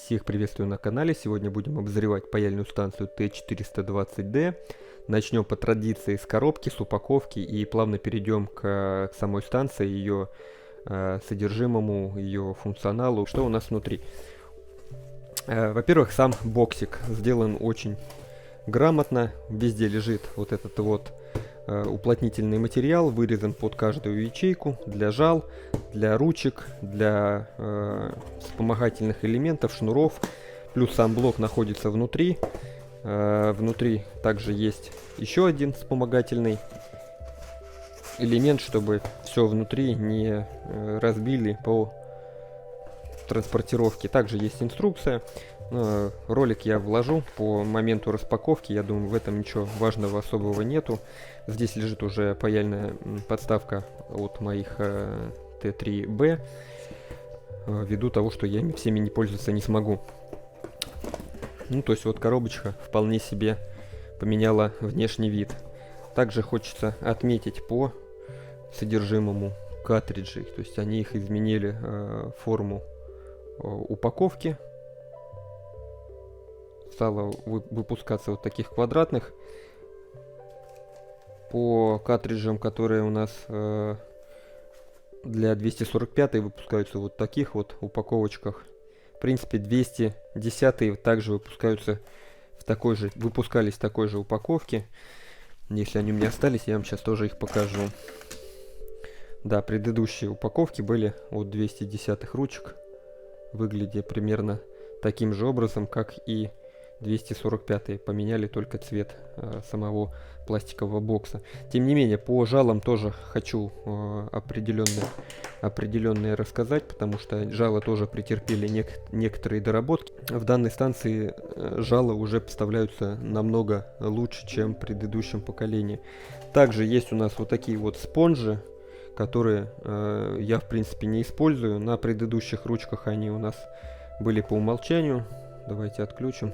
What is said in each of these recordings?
Всех приветствую на канале. Сегодня будем обозревать паяльную станцию Т420D. Начнем по традиции с коробки, с упаковки и плавно перейдем к самой станции, ее содержимому, ее функционалу. Что у нас внутри? Во-первых, сам боксик сделан очень грамотно. Везде лежит вот этот вот уплотнительный материал, вырезан под каждую ячейку для жал, для ручек, для вспомогательных элементов, шнуров. Плюс сам блок находится внутри. Внутри также есть еще один вспомогательный элемент, чтобы все внутри не разбили по транспортировке. Также есть инструкция. Ролик я вложу по моменту распаковки. Я думаю, в этом ничего важного особого нету. Здесь лежит уже паяльная подставка от моих Т3Б, ввиду того, что я ими всеми не пользоваться не смогу. То есть вот коробочка вполне себе поменяла внешний вид. Также хочется отметить по содержимому картриджей. То есть они их изменили форму упаковки. Стало выпускаться вот таких квадратных. По картриджам, которые у нас для 245 выпускаются вот таких вот упаковочках. В принципе, 210 также выпускаются в такой же, выпускались в такой же упаковке. Если они у меня остались, я вам сейчас тоже их покажу. Да, предыдущие упаковки были от 210 ручек. Выглядят примерно таким же образом, как и 245. Поменяли только цвет самого пластикового бокса. Тем не менее, по жалам тоже хочу определенные рассказать, потому что жала тоже претерпели некоторые доработки. В данной станции жала уже поставляются намного лучше, чем в предыдущем поколении. Также есть у нас вот такие вот спонжи, которые я в принципе не использую. На предыдущих ручках они у нас были по умолчанию. Давайте отключим.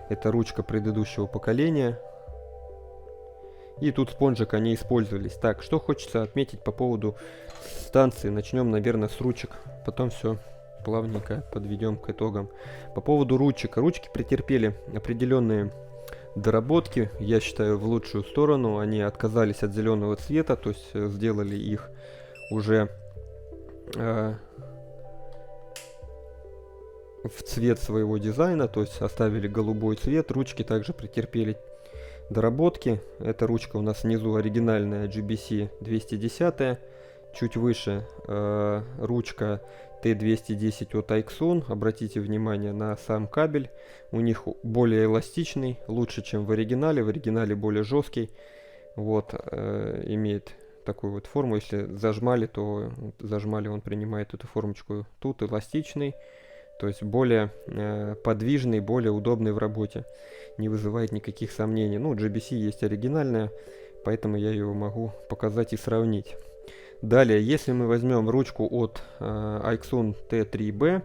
Это ручка предыдущего поколения. И тут спонжик они использовались. Так, что хочется отметить по поводу станции. Начнем, наверное, с ручек. Потом все плавненько подведем к итогам. По поводу ручек. Ручки претерпели определенные доработки. Я считаю, в лучшую сторону. Они отказались от зеленого цвета. То есть сделали их уже в цвет своего дизайна, то есть оставили голубой цвет. Ручки также претерпели доработки. Эта ручка у нас внизу оригинальная GBC 210, чуть выше ручка T210 от Aixon. Обратите внимание на сам кабель, у них более эластичный, лучше, чем в оригинале. В оригинале более жесткий, вот, имеет такую вот форму. Если зажмали, то зажмали, он принимает эту формочку. Тут эластичный, то есть более подвижный, более удобный в работе. Не вызывает никаких сомнений. GBC есть оригинальная, поэтому я ее могу показать и сравнить. Далее, если мы возьмем ручку от Aixon T3B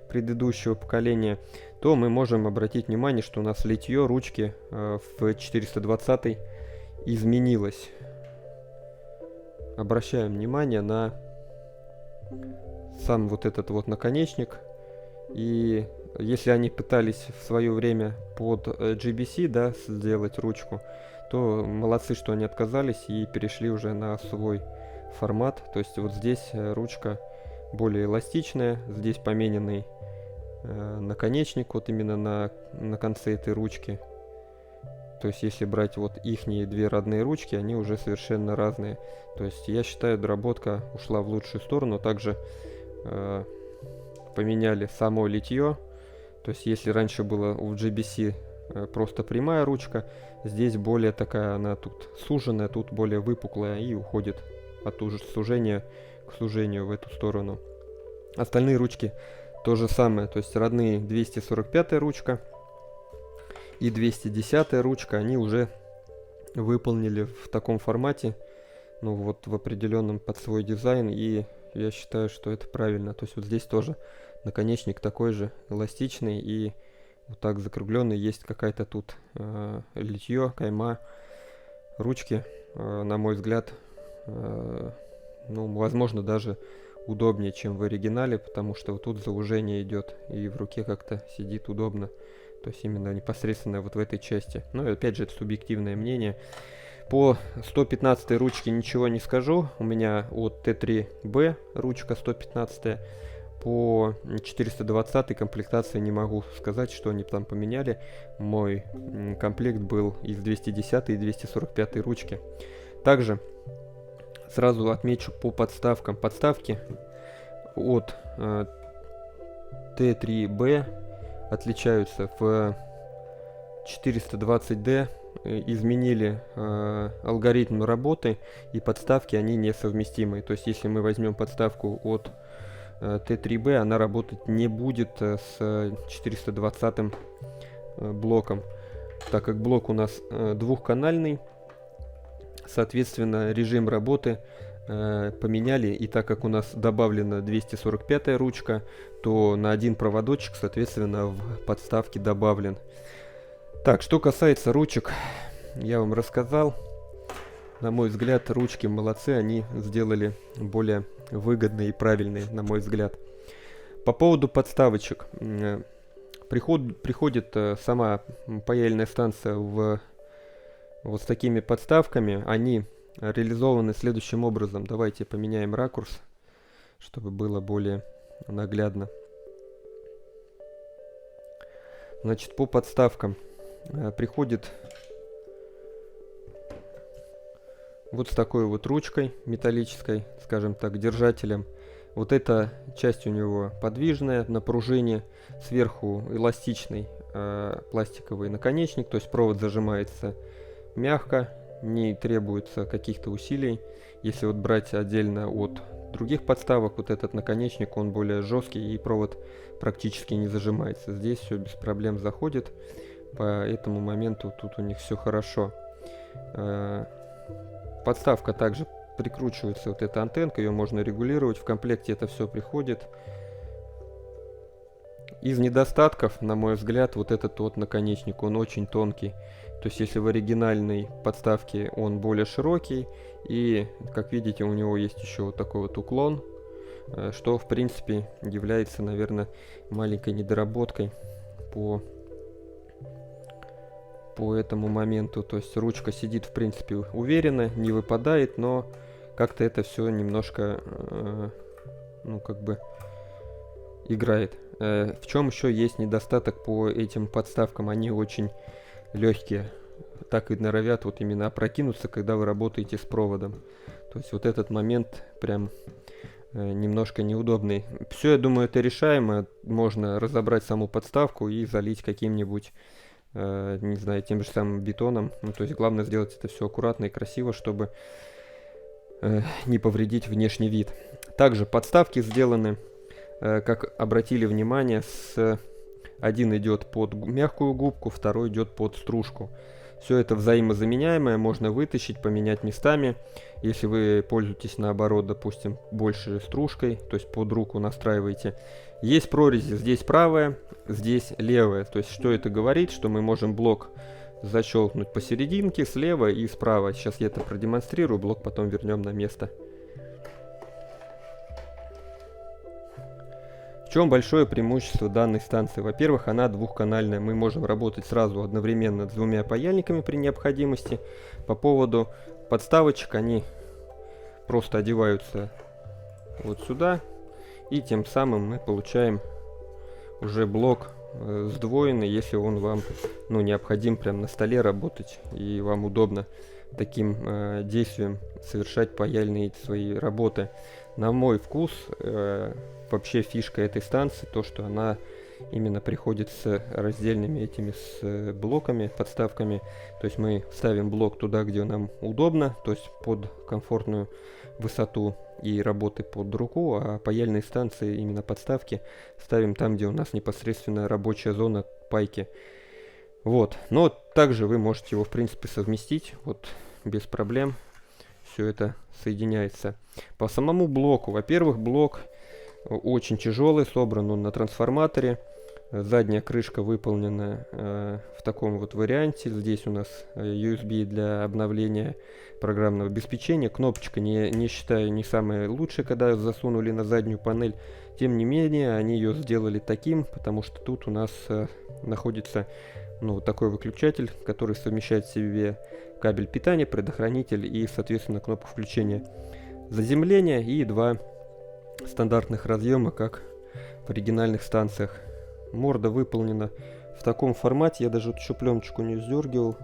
предыдущего поколения, то мы можем обратить внимание, что у нас литье ручки в 420 изменилось. Обращаем внимание на сам вот этот вот наконечник. И если они пытались в свое время под GBC, да, сделать ручку, то молодцы, что они отказались и перешли уже на свой формат. То есть вот здесь ручка более эластичная, здесь помененный наконечник вот именно на конце этой ручки. То есть если брать вот ихние две родные ручки, они уже совершенно разные. То есть я считаю, доработка ушла в лучшую сторону. Также поменяли само литье. То есть если раньше было у GBC просто прямая ручка, здесь более такая, она тут суженная, тут более выпуклая и уходит от сужения к сужению в эту сторону. Остальные ручки то же самое, то есть родные 245 ручка и 210 ручка, они уже выполнили в таком формате, вот в определенном под свой дизайн, и я считаю, что это правильно. То есть вот здесь тоже наконечник такой же эластичный и вот так закругленный. Есть какая-то тут литье, кайма. Ручки, на мой взгляд, возможно, даже удобнее, чем в оригинале, потому что вот тут заужение идет и в руке как-то сидит удобно. То есть именно непосредственно вот в этой части. Но опять же, это субъективное мнение. По 115 ручке ничего не скажу. У меня от Т3Б ручка 115. По 420 комплектации не могу сказать, что они там поменяли. Мой комплект был из 210 и 245 ручки. Также сразу отмечу по подставкам. Подставки от Т3Б отличаются. В 420D изменили алгоритм работы, и подставки они несовместимы. То есть если мы возьмем подставку от Т3Б, она работать не будет с 420 блоком, так как блок у нас двухканальный. Соответственно, режим работы поменяли, и так как у нас добавлена 245 ручка, то на один проводочек, соответственно, в подставке добавлен. Так, что касается ручек, я вам рассказал. На мой взгляд, ручки молодцы, они сделали более выгодные и правильные, на мой взгляд. По поводу подставочек. Приходит сама паяльная станция вот с такими подставками. Они реализованы следующим образом. Давайте поменяем ракурс, чтобы было более наглядно. Значит, по подставкам приходит вот с такой вот ручкой металлической, скажем так, держателем. Вот эта часть у него подвижная на пружине, сверху эластичный пластиковый наконечник, то есть провод зажимается мягко, не требуется каких-то усилий. Если вот брать отдельно от других подставок, вот этот наконечник, он более жесткий и провод практически не зажимается. Здесь все без проблем заходит, по этому моменту тут у них все хорошо. Подставка также прикручивается, вот эта антенка, ее можно регулировать, в комплекте это все приходит. Из недостатков, на мой взгляд, вот этот вот наконечник, он очень тонкий. То есть если в оригинальной подставке он более широкий, и как видите, у него есть еще вот такой вот уклон, что в принципе является, наверное, маленькой недоработкой по этому моменту. То есть ручка сидит в принципе уверенно, не выпадает, но как-то это все немножко ну как бы играет. В чем еще есть недостаток по этим подставкам? Они очень легкие, так и норовят вот именно опрокинуться, когда вы работаете с проводом. То есть вот этот момент прям немножко неудобный. Все, я думаю, это решаемо. Можно разобрать саму подставку и залить каким-нибудь не знаю, тем же самым бетоном. Ну, то есть главное сделать это все аккуратно и красиво, чтобы не повредить внешний вид. Также подставки сделаны, как обратили внимание, один идет под мягкую губку, второй идет под стружку. Все это взаимозаменяемое, можно вытащить, поменять местами. Если вы пользуетесь наоборот, допустим, больше стружкой, то есть под руку настраиваете. Есть прорези, здесь правая, здесь левая. То есть что это говорит? Что мы можем блок защелкнуть посерединке, слева и справа. Сейчас я это продемонстрирую, блок потом вернем на место. В чем большое преимущество данной станции? Во-первых, она двухканальная. Мы можем работать сразу одновременно с двумя паяльниками при необходимости. По поводу подставочек, они просто одеваются вот сюда. И тем самым мы получаем уже блок сдвоенный, если он вам необходим прямо на столе работать. И вам удобно таким действием совершать паяльные свои работы. На мой вкус, вообще фишка этой станции, то, что она именно приходит с раздельными этими блоками, подставками. То есть мы ставим блок туда, где нам удобно, то есть под комфортную высоту и работы под руку, а паяльные станции, именно подставки, ставим там, где у нас непосредственно рабочая зона пайки. Вот, но также вы можете его в принципе совместить, вот без проблем. Все это соединяется. По самому блоку, во-первых, блок очень тяжелый, собран он на трансформаторе. Задняя крышка выполнена в таком вот варианте. Здесь у нас USB для обновления программного обеспечения. Кнопочка, не считаю, не самая лучшая, когда засунули на заднюю панель. Тем не менее, они ее сделали таким, потому что тут у нас находится вот такой выключатель, который совмещает в себе кабель питания, предохранитель и, соответственно, кнопку включения заземления и два стандартных разъема, как в оригинальных станциях. Морда выполнена в таком формате, я даже еще пленочку не сдергивал,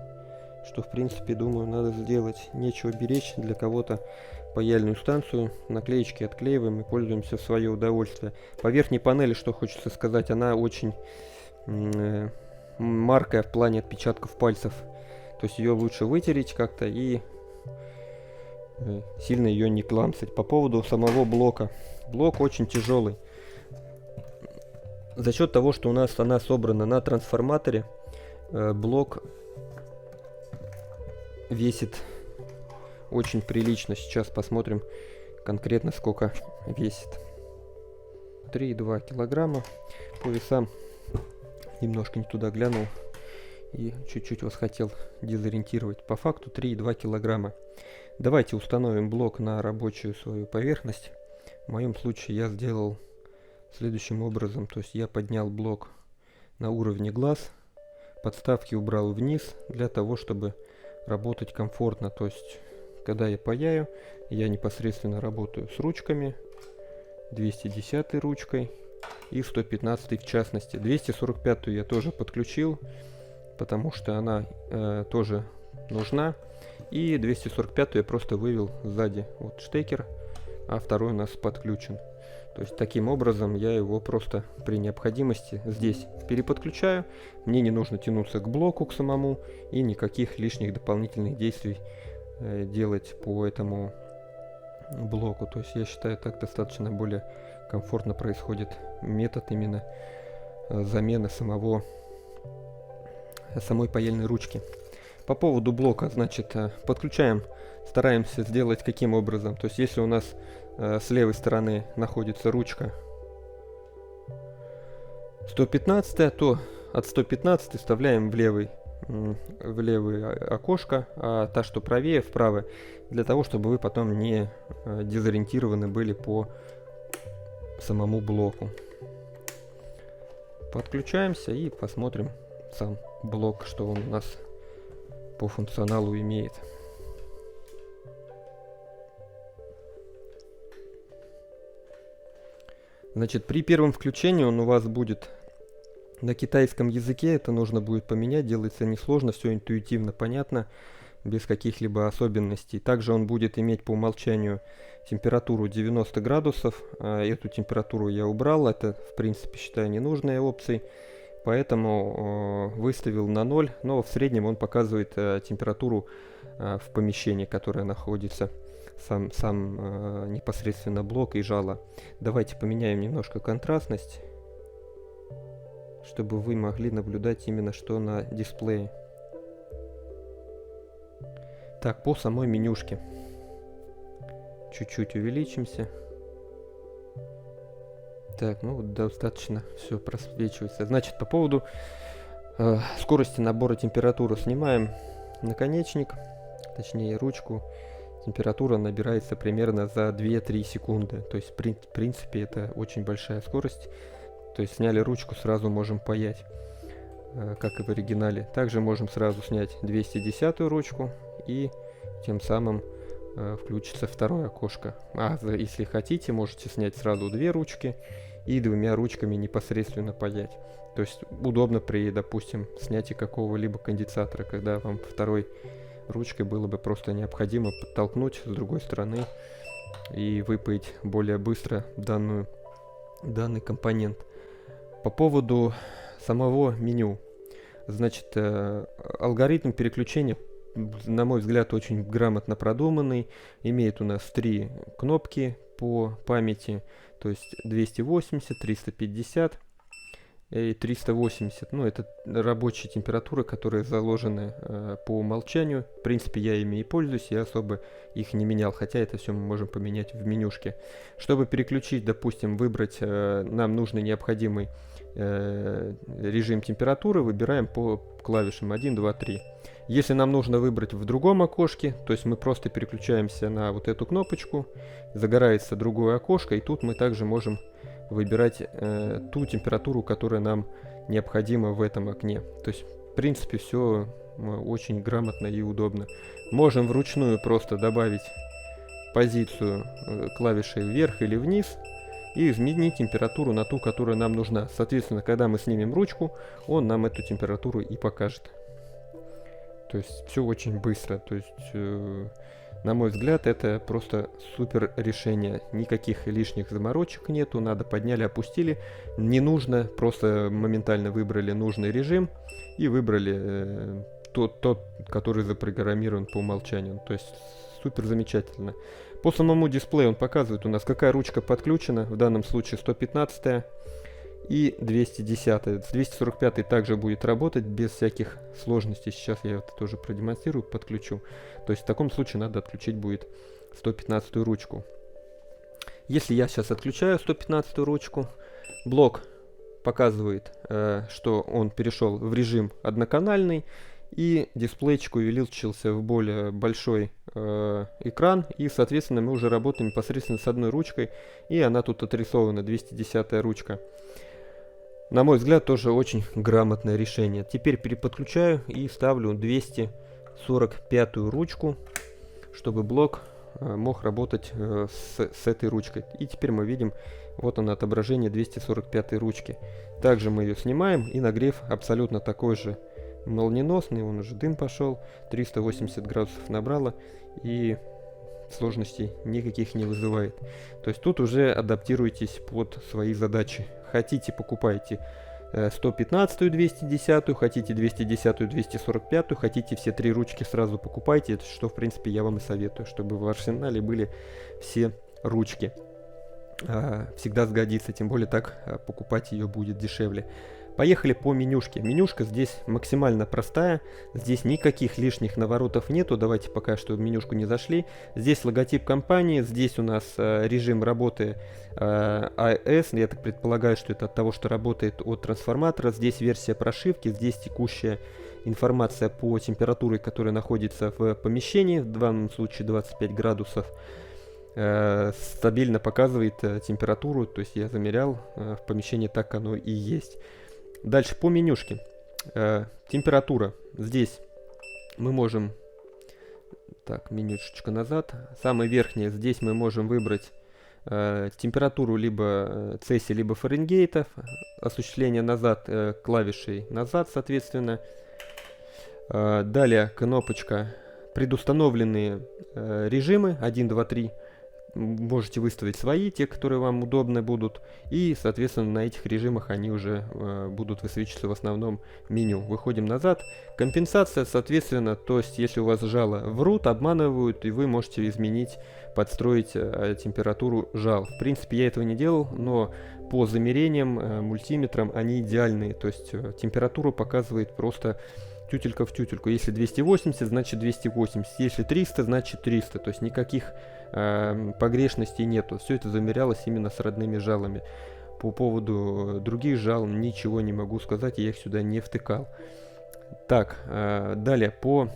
что в принципе, думаю, надо сделать. Нечего беречь для кого-то паяльную станцию. Наклеечки отклеиваем и пользуемся в свое удовольствие. По верхней панели, что хочется сказать, она очень маркая в плане отпечатков пальцев. То есть ее лучше вытереть как-то и сильно ее не кламсать. По поводу самого блока. Блок очень тяжелый. За счет того, что у нас она собрана на трансформаторе, блок весит очень прилично. Сейчас посмотрим конкретно, сколько весит. 3,2 килограмма. По весам немножко не туда глянул и чуть-чуть вас хотел дезориентировать. По факту 3,2 килограмма. Давайте установим блок на рабочую свою поверхность. В моем случае я сделал следующим образом. То есть я поднял блок на уровне глаз, подставки убрал вниз для того, чтобы работать комфортно. То есть когда я паяю, я непосредственно работаю с ручками, 210 ручкой и 115 в частности. 245 я тоже подключил, потому что она тоже нужна. И 245 я просто вывел сзади вот штекер, а второй у нас подключен. То есть таким образом я его просто при необходимости здесь переподключаю. Мне не нужно тянуться к блоку к самому и никаких лишних дополнительных действий делать по этому блоку. То есть я считаю, так достаточно более комфортно происходит метод именно замены самой паяльной ручки. По поводу блока, значит, подключаем, стараемся сделать каким образом. То есть если у нас с левой стороны находится ручка 115, то от 115 вставляем в левое окошко, а та, что правее, в правое, для того, чтобы вы потом не дезориентированы были по самому блоку. Подключаемся и посмотрим сам блок, что он у нас по функционалу имеет. Значит, при первом включении он у вас будет на китайском языке. Это нужно будет поменять. Делается несложно, все интуитивно понятно, без каких-либо особенностей. Также он будет иметь по умолчанию температуру 90 градусов. Эту температуру я убрал. Это, в принципе, считаю ненужной опцией. Поэтому выставил на 0. Но в среднем он показывает температуру в помещении, которое находится. Сам непосредственно блок и жало. Давайте поменяем немножко контрастность, чтобы вы могли наблюдать именно что на дисплее. Так, по самой менюшке. Чуть-чуть увеличимся. Так, ну достаточно все просвечивается. Значит, по поводу скорости набора температуры снимаем наконечник, точнее ручку. Температура набирается примерно за 2-3 секунды. То есть, в принципе, это очень большая скорость. То есть, сняли ручку, сразу можем паять, как и в оригинале. Также можем сразу снять 210 ручку, и тем самым включится второе окошко. А если хотите, можете снять сразу две ручки и двумя ручками непосредственно паять. То есть, удобно при, допустим, снятии какого-либо конденсатора, когда вам второй ручкой было бы просто необходимо подтолкнуть с другой стороны и выпаять более быстро данный компонент. По поводу самого меню. Значит, алгоритм переключения, на мой взгляд, очень грамотно продуманный. Имеет у нас 3 кнопки по памяти, то есть 280, 350 и 380. Ну, это рабочие температуры, которые заложены по умолчанию. В принципе, я ими и пользуюсь, я особо их не менял, хотя это все мы можем поменять в менюшке. Чтобы переключить, допустим, выбрать нам нужный необходимый режим температуры, выбираем по клавишам 1, 2, 3. Если нам нужно выбрать в другом окошке, то есть мы просто переключаемся на вот эту кнопочку, загорается другое окошко, и тут мы также можем выбирать ту температуру, которая нам необходима в этом окне. То есть, в принципе, все очень грамотно и удобно. Можем вручную просто добавить позицию клавишей вверх или вниз и изменить температуру на ту, которая нам нужна. Соответственно, когда мы снимем ручку, он нам эту температуру и покажет. То есть все очень быстро. То есть, на мой взгляд, это просто супер решение. Никаких лишних заморочек нету. Надо подняли, опустили. Не нужно, просто моментально выбрали нужный режим и выбрали тот, который запрограммирован по умолчанию. То есть супер замечательно. По самому дисплею он показывает у нас, какая ручка подключена. В данном случае 115 и 210. С 245 также будет работать без всяких сложностей. Сейчас я это тоже продемонстрирую, подключу. То есть в таком случае надо отключить будет 115 ручку. Если я сейчас отключаю 115 ручку, блок показывает, что он перешел в режим одноканальный, и дисплейчик увеличился в более большой экран, и соответственно мы уже работаем непосредственно с одной ручкой, и она тут отрисована, 210 ручка. На мой взгляд, тоже очень грамотное решение. Теперь переподключаю и ставлю 245 ручку, чтобы блок мог работать с этой ручкой. И теперь мы видим, вот оно отображение 245 ручки. Также мы ее снимаем, и нагрев абсолютно такой же молниеносный, он уже дым пошел, 380 градусов набрало, и сложностей никаких не вызывает. То есть тут уже адаптируйтесь под свои задачи. Хотите, покупайте 115-ю 210-ю, хотите 210-ю 245-ю, хотите все три ручки сразу покупайте, что в принципе я вам и советую, чтобы в арсенале были все ручки. Всегда сгодится, тем более так покупать ее будет дешевле. Поехали по менюшке. Менюшка здесь максимально простая. Здесь никаких лишних наворотов нету. Давайте пока что в менюшку не зашли. Здесь логотип компании. Здесь у нас режим работы AES. Я так предполагаю, что это от того, что работает от трансформатора. Здесь версия прошивки. Здесь текущая информация по температуре, которая находится в помещении. В данном случае 25 градусов. Стабильно показывает температуру. То есть я замерял в помещении, так оно и есть. Дальше по менюшке. Температура. Здесь мы можем... Так, менюшечка назад. Самая верхняя. Здесь мы можем выбрать температуру либо Цельсия, либо Фаренгейта. Осуществление назад клавишей назад, соответственно. Далее кнопочка предустановленные режимы 1, 2, 3. Можете выставить свои, те, которые вам удобны будут, и, соответственно, на этих режимах они уже будут высвечиваться в основном меню. Выходим назад. Компенсация, соответственно, то есть, если у вас жало врут, обманывают, и вы можете изменить, подстроить температуру жал. В принципе, я этого не делал, но по замерениям, мультиметрам они идеальные, то есть температуру показывает просто тютелька в тютельку. Если 280, значит 280, если 300, значит 300, то есть никаких погрешностей нету. Все это замерялось именно с родными жалами. По поводу других жал ничего не могу сказать, я их сюда не втыкал. Так, далее по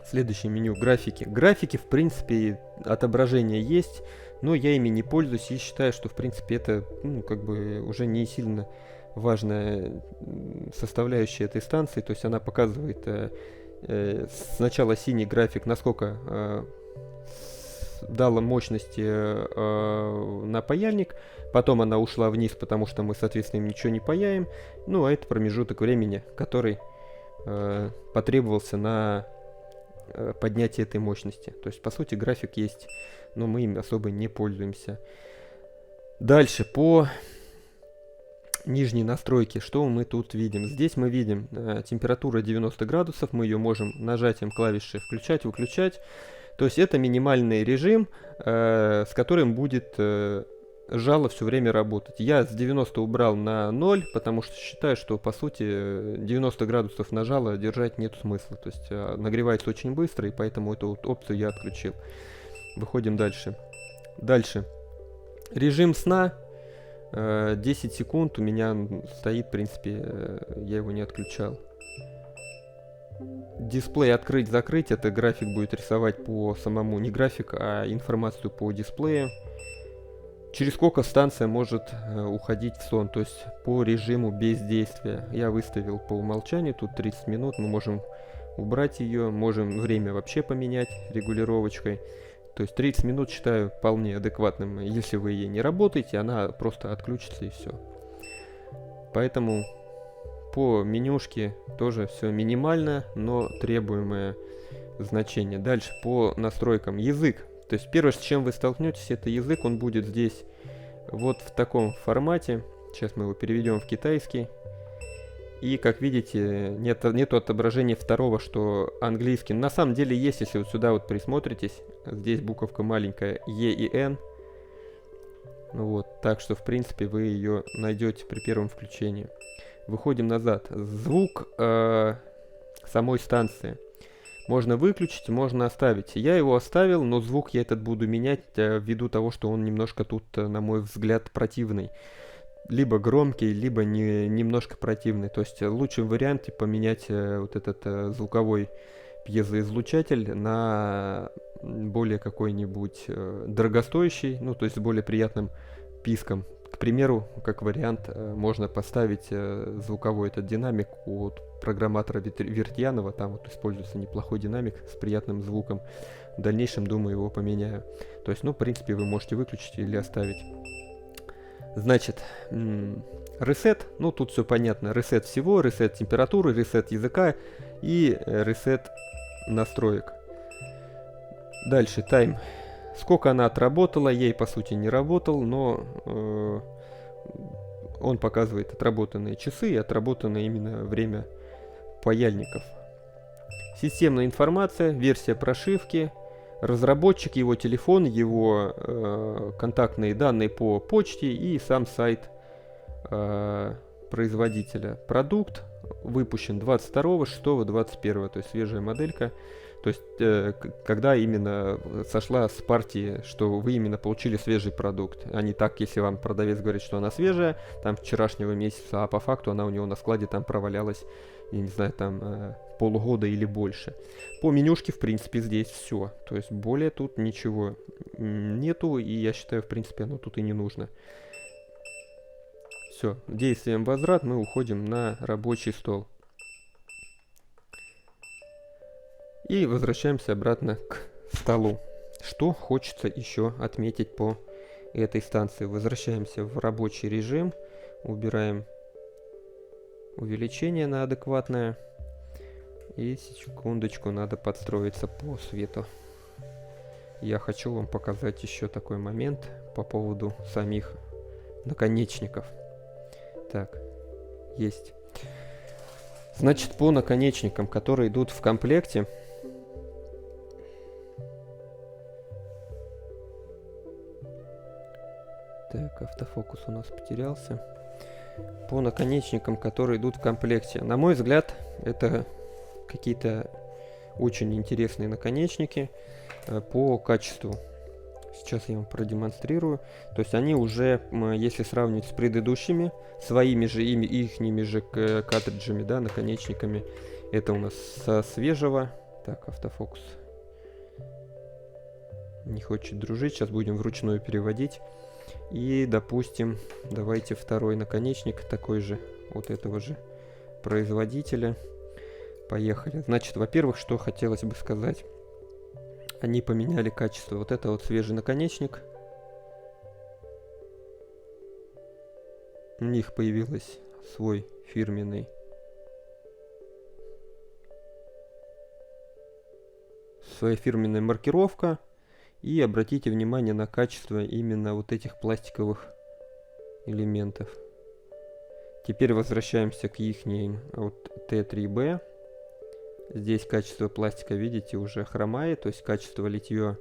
следующему меню графики. Графики, в принципе, отображения есть, но я ими не пользуюсь и считаю, что в принципе это как бы уже не сильно важная составляющая этой станции. То есть она показывает сначала синий график, насколько дала мощности на паяльник, потом она ушла вниз, потому что мы, соответственно, им ничего не паяем. Ну, а это промежуток времени, который потребовался на поднятие этой мощности. То есть, по сути, график есть, но мы им особо не пользуемся. Дальше, по нижней настройке, что мы тут видим? Здесь мы видим температура 90 градусов, мы ее можем нажатием клавиши включать-выключать. То есть это минимальный режим, с которым будет жало все время работать. Я с 90 убрал на 0, потому что считаю, что по сути 90 градусов на жало держать нет смысла. То есть нагревается очень быстро, и поэтому эту вот опцию я отключил. Выходим дальше. Дальше. Режим сна. 10 секунд у меня стоит, в принципе, я его не отключал. Дисплей открыть-закрыть, это график будет рисовать по самому, не график, а информацию по дисплею. Через сколько станция может уходить в сон, то есть по режиму бездействия. Я выставил по умолчанию, тут 30 минут, мы можем убрать ее, можем время вообще поменять регулировочкой. То есть 30 минут считаю вполне адекватным. Если вы ей не работаете, она просто отключится и все. Поэтому по менюшке тоже все минимально, но требуемое значение. Дальше по настройкам. Язык. То есть первое, с чем вы столкнетесь, это язык. Он будет здесь вот в таком формате. Сейчас мы его переведем в китайский. И, как видите, нету отображения второго, что английский. На самом деле есть, если вот сюда вот присмотритесь. Здесь буковка маленькая Е и Н. Вот, так что, в принципе, вы ее найдете при первом включении. Выходим назад. Звук самой станции. Можно выключить, можно оставить. Я его оставил, но звук я этот буду менять ввиду того, что он немножко тут, на мой взгляд, противный. Либо громкий, либо немножко противный. То есть лучший вариант поменять вот этот звуковой пьезоизлучатель на более какой-нибудь дорогостоящий, ну то есть с более приятным писком. К примеру, как вариант, можно поставить звуковой этот динамик от программатора Вертьянова. Там вот используется неплохой динамик с приятным звуком. В дальнейшем, думаю, его поменяю. То есть, ну, в принципе, вы можете выключить или оставить. Значит, ресет, ну тут все понятно, ресет всего, ресет температуры, ресет языка и ресет настроек. Дальше тайм. Сколько она отработала, я ей по сути не работал, но он показывает отработанные часы и отработанное именно время паяльников. Системная информация, версия прошивки, разработчик, его телефон, его контактные данные по почте и сам сайт производителя. Продукт выпущен 22.06.21, то есть свежая моделька. То есть когда именно сошла с партии, что вы именно получили свежий продукт. А не так, если вам продавец говорит, что она свежая, там вчерашнего месяца, а по факту она у него на складе там провалялась, я не знаю, там полгода или больше. По менюшке, в принципе, здесь все. То есть более тут ничего нету, и я считаю, в принципе, оно тут и не нужно. Все, действием возврат мы уходим на рабочий стол. И возвращаемся обратно к столу. Что хочется еще отметить по этой станции? Возвращаемся в рабочий режим, убираем увеличение на адекватное. И секундочку, надо подстроиться по свету. Я хочу вам показать еще такой момент по поводу самих наконечников. Так, есть. Значит, по наконечникам, которые идут в комплекте, так, автофокус у нас потерялся. По наконечникам, которые идут в комплекте, на мой взгляд, это какие-то очень интересные наконечники по качеству. Сейчас я вам продемонстрирую. То есть они уже, если сравнивать с предыдущими, своими же ихними же картриджами, да, наконечниками, это у нас со свежего. Так, автофокус не хочет дружить. Сейчас будем вручную переводить. И, допустим, давайте второй наконечник, такой же, от этого же производителя. Поехали. Значит, во-первых, что хотелось бы сказать. Они поменяли качество. Вот это вот свежий наконечник. У них появилась своя фирменная маркировка. И обратите внимание на качество именно вот этих пластиковых элементов. Теперь возвращаемся к ихней вот Т3Б. Здесь качество пластика, видите, уже хромает, то есть качество литья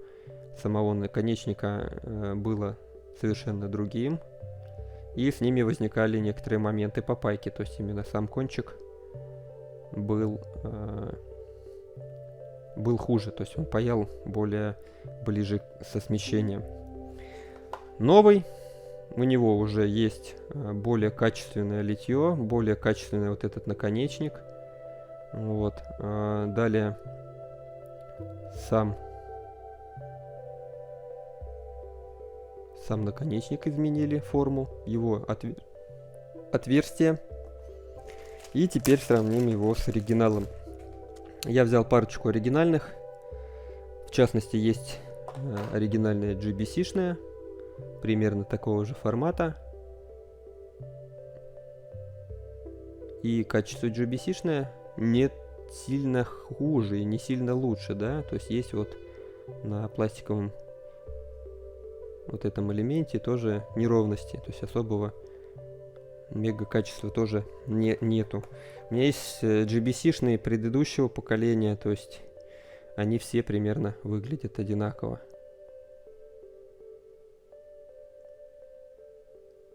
самого наконечника было совершенно другим. И с ними возникали некоторые моменты попайки, то есть именно сам кончик был хуже, то есть он паял более ближе со смещением. Новый, у него уже есть более качественное литье, более качественный вот этот наконечник. Вот. Далее сам наконечник изменили форму, его отверстие. И теперь сравним его с оригиналом. Я взял парочку оригинальных. В частности, есть оригинальная GBC-шная, примерно такого же формата. И качество GBC-шное не сильно хуже и не сильно лучше, да. То есть вот на пластиковом вот этом элементе тоже неровности, то есть особого мега качества тоже нету. У меня есть GBC-шные предыдущего поколения, то есть они все примерно выглядят одинаково.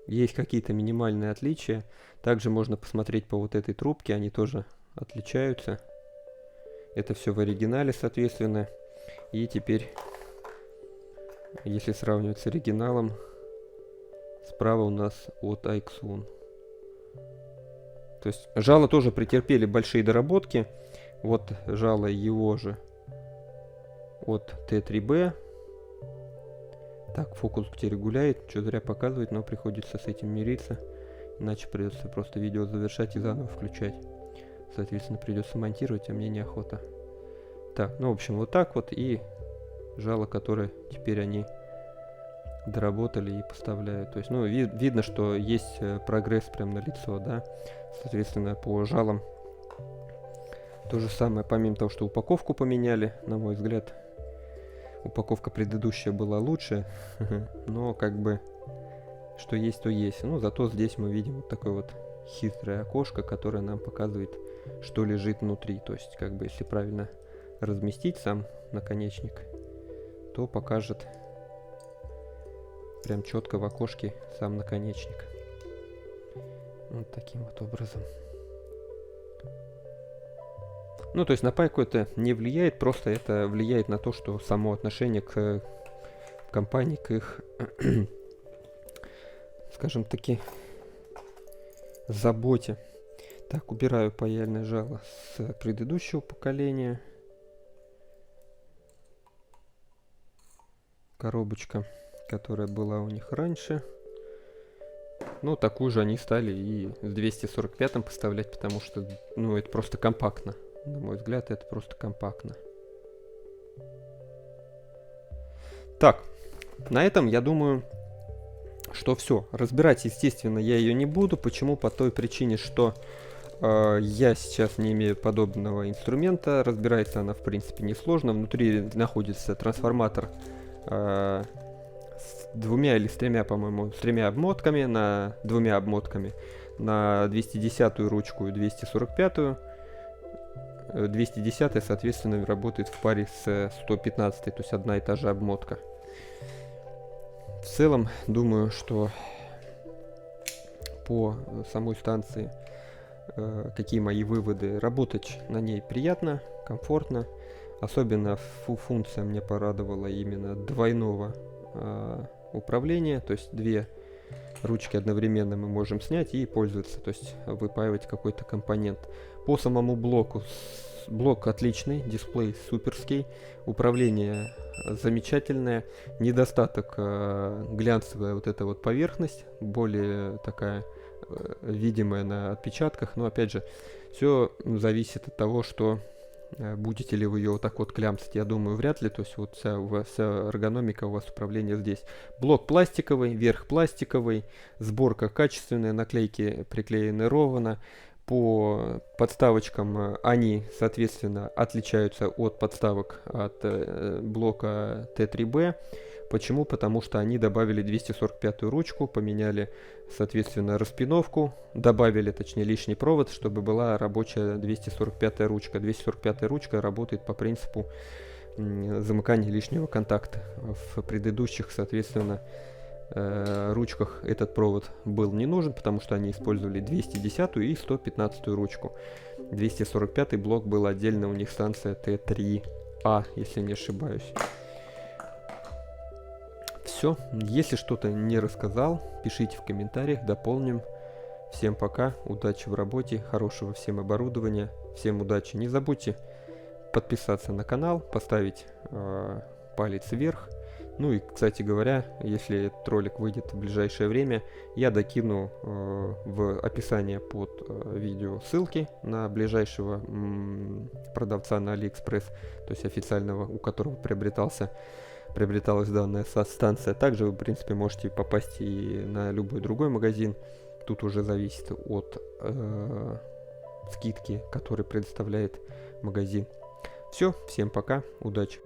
Есть какие-то минимальные отличия. Также можно посмотреть по вот этой трубке, они тоже отличаются. Это все в оригинале, соответственно. И теперь, если сравнивать с оригиналом, справа у нас от AXON. То есть жало тоже претерпели большие доработки. Вот жало его же от T3B. Так, фокус теперь гуляет, что зря показывать, но приходится с этим мириться. Иначе придется просто видео завершать и заново включать. Соответственно, придется монтировать, а мне неохота. Так, ну в общем, вот так вот. И жало, которое теперь они доработали и поставляют. То есть, ну, видно, что есть прогресс прям на лицо, да. Соответственно, по жалам то же самое, помимо того, что упаковку поменяли, на мой взгляд, упаковка предыдущая была лучше, но как бы что есть, то есть. Ну, зато здесь мы видим вот такое вот хитрое окошко, которое нам показывает, что лежит внутри. То есть, как бы, если правильно разместить сам наконечник, то покажет прям четко в окошке сам наконечник. Вот таким вот образом. Ну, то есть на пайку это не влияет, просто это влияет на то, что само отношение к компании, к их, скажем таки, заботе. Так, убираю паяльное жало с предыдущего поколения. Коробочка, которая была у них раньше. Ну, такую же они стали и с 245-м поставлять, потому что, ну, это просто компактно. На мой взгляд, это просто компактно. Так, на этом, я думаю, что все. Разбирать, естественно, я ее не буду. Почему? По той причине, что я сейчас не имею подобного инструмента. Разбирается она, в принципе, несложно. Внутри находится трансформатор с двумя или с тремя, по-моему, с тремя обмотками, двумя обмотками на 210-ю ручку и 245-ю. 210-я, соответственно, работает в паре с 115-й, то есть одна и та же обмотка. В целом, думаю, что по самой станции, какие мои выводы, работать на ней приятно, комфортно. Особенно функция мне порадовала именно двойного управления, то есть две ручки одновременно мы можем снять и пользоваться, то есть выпаивать какой-то компонент. По самому блоку, блок отличный, дисплей суперский, управление замечательное, недостаток глянцевая вот эта вот поверхность, более такая видимая на отпечатках, но опять же, все зависит от того, что будете ли вы ее вот так вот клямсить, я думаю, вряд ли, то есть вот вся эргономика у вас управления здесь. Блок пластиковый, верх пластиковый, сборка качественная, наклейки приклеены ровно. По подставочкам они, соответственно, отличаются от подставок от блока T3B. Почему? Потому что они добавили 245-ю ручку, поменяли, соответственно, распиновку, добавили, точнее, лишний провод, чтобы была рабочая 245-я ручка. 245-я ручка работает по принципу замыкания лишнего контакта. В предыдущих, соответственно, ручках этот провод был не нужен, потому что они использовали 210 и 115 ручку. 245 блок был отдельно, у них станция Т3А, если не ошибаюсь. Все, если что-то не рассказал, пишите в комментариях, дополним. Всем пока, удачи в работе, хорошего всем оборудования, всем удачи. Не забудьте подписаться на канал, поставить палец вверх. Ну и, кстати говоря, если этот ролик выйдет в ближайшее время, я докину в описание под видео ссылки на ближайшего продавца на AliExpress, то есть официального, у которого приобреталась данная станция. Также вы, в принципе, можете попасть и на любой другой магазин. Тут уже зависит от скидки, которую предоставляет магазин. Все, всем пока, удачи!